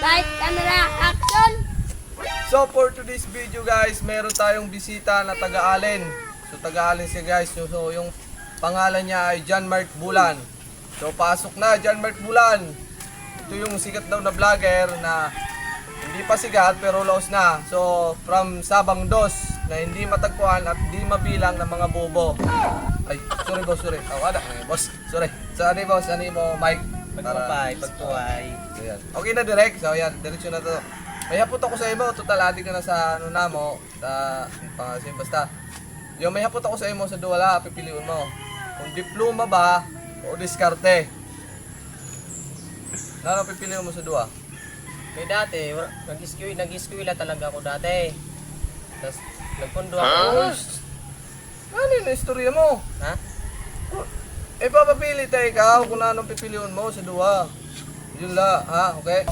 Light, camera, action! So for today's video guys, meron tayong bisita na taga-Allen. So taga-Allen siya guys. So yung pangalan niya ay John Mark Bulan. So pasok na John Mark Bulan. Ito yung sikat daw na vlogger na hindi pa sikat pero laos na. So from Sabang Dos na hindi matagpuan at hindi mabilang ng mga bobo. Ay, sorry boss, sorry. Ada boss. Sorry. So ano boss, ano mo mic? Pagtuway. So, yan. Okay na direct. So yan, diretso na to. May hapot ako sa imo, total adik ka na sa ano na mo, sa pangasim basta. Yung may hapot ako sa imo sa duwala, pipiliun mo. Kung diploma ba o diskarte. Ano pipiliun mo sa duwa? Kaya dati, nag-eskwela talaga ako dati. Tapos, nagpundo ako. Ano yung istorya mo? Ha? Eh papapili tayo ikaw kung anong pipiliun mo sa duwa. Yun la, ha? Okay?